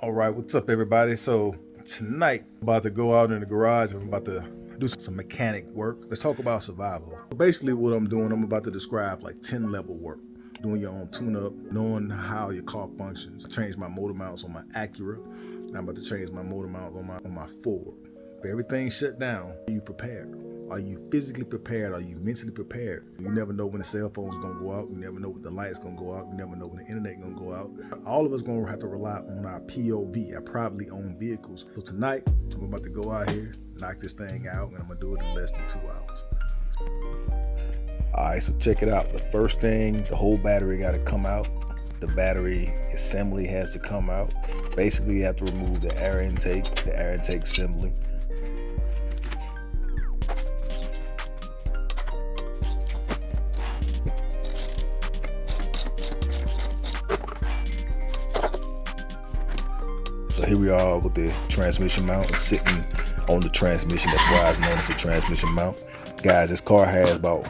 All right, what's up, everybody? So tonight, I'm about to go out in the garage and I'm about to do some mechanic work. Let's talk about survival. Basically, what I'm doing, I'm about to describe like 10 level work. Doing your own tune-up, knowing how your car functions. I changed my motor mounts on my Acura, and I'm about to change my motor mounts on my Ford. If everything's shut down, are you prepared? Are you physically prepared? Are you mentally prepared? You never know when the cell phone's gonna go out. You never know when the light's gonna go out. You never know when the internet gonna go out. All of us gonna have to rely on our POV, our privately owned vehicles. So tonight, I'm about to go out here, knock this thing out, and I'm gonna do it in less than 2 hours. All right, so check it out. The first thing, the whole battery gotta come out. The battery assembly has to come out. Basically, you have to remove the air intake assembly. So here we are with the transmission mount sitting on the transmission. That's why it's known as a transmission mount. Guys, this car has about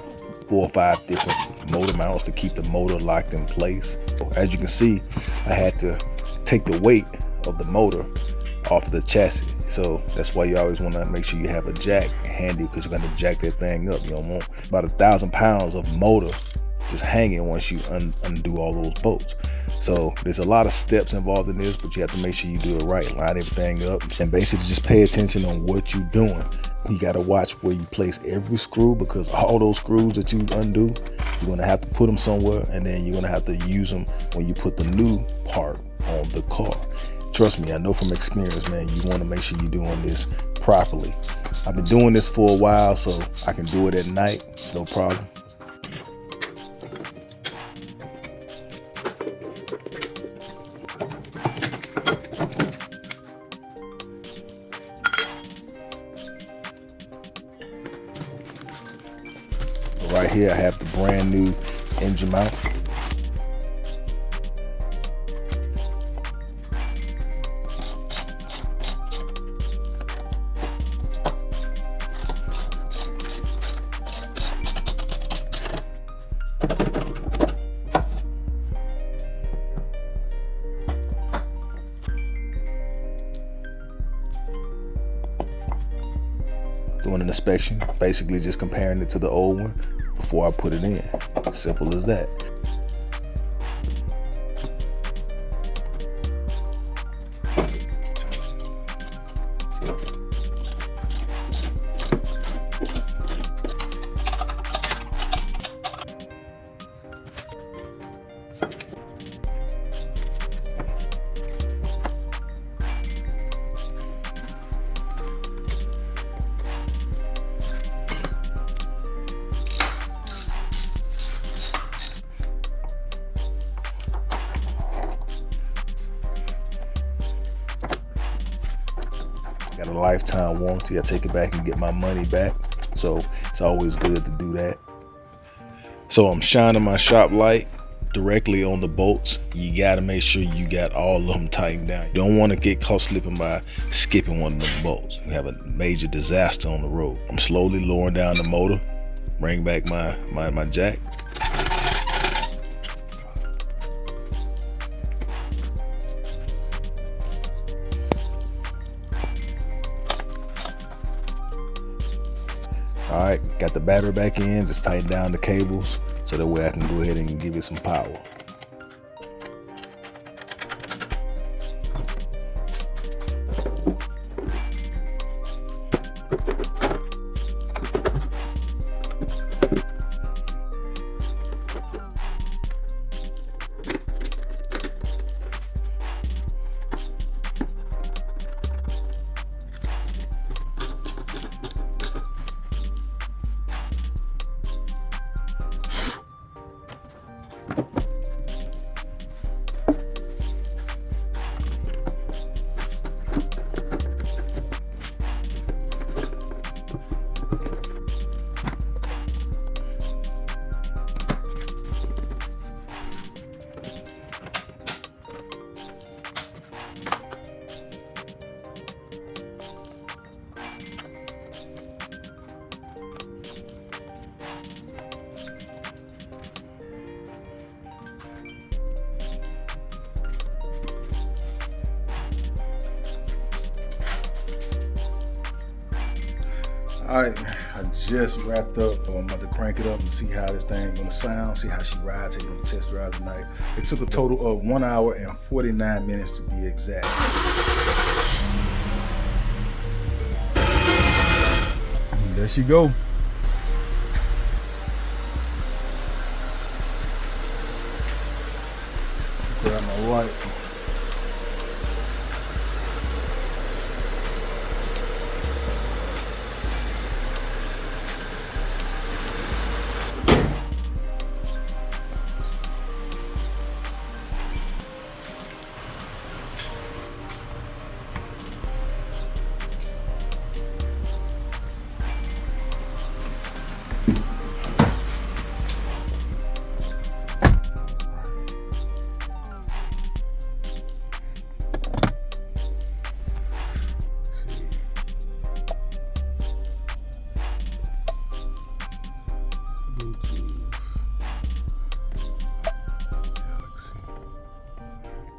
4 or 5 different motor mounts to keep the motor locked in place. As you can see, I had to take the weight of the motor off of the chassis. So that's why you always want to make sure you have a jack handy, because you're going to jack that thing up. You don't want about 1,000 pounds of motor just hanging once you undo all those bolts. So there's a lot of steps involved in this, but you have to make sure you do it right. Line everything up and basically just pay attention on what you're doing. You got to watch where you place every screw, because all those screws that you undo, you're going to have to put them somewhere, and then you're going to have to use them when you put the new part on the car. Trust me, I know from experience, man, you want to make sure you're doing this properly. I've been doing this for a while, so I can do it at night. It's no problem. Right here, I have the brand new engine mount. Doing an inspection, basically just comparing it to the old one before I put it in. Simple as that. Got a lifetime warranty. I take it back and get my money back. So it's always good to do that. So I'm shining my shop light directly on the bolts. You got to make sure you got all of them tightened down. You don't want to get caught slipping by skipping one of them bolts. You have a major disaster on the road. I'm slowly lowering down the motor, bring back my jack. All right, got the battery back in, just tighten down the cables so that way I can go ahead and give it some power. Alright, I just wrapped up. I'm about to crank it up and see how this thing gonna sound, see how she rides, take it on the test drive tonight. It took a total of 1 hour and 49 minutes to be exact. And there she go. Grab my light.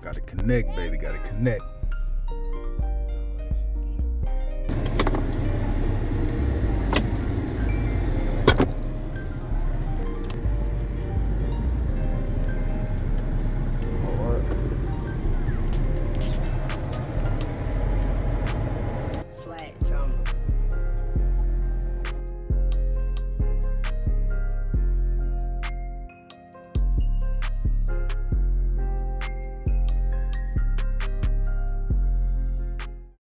Gotta connect, baby, gotta connect.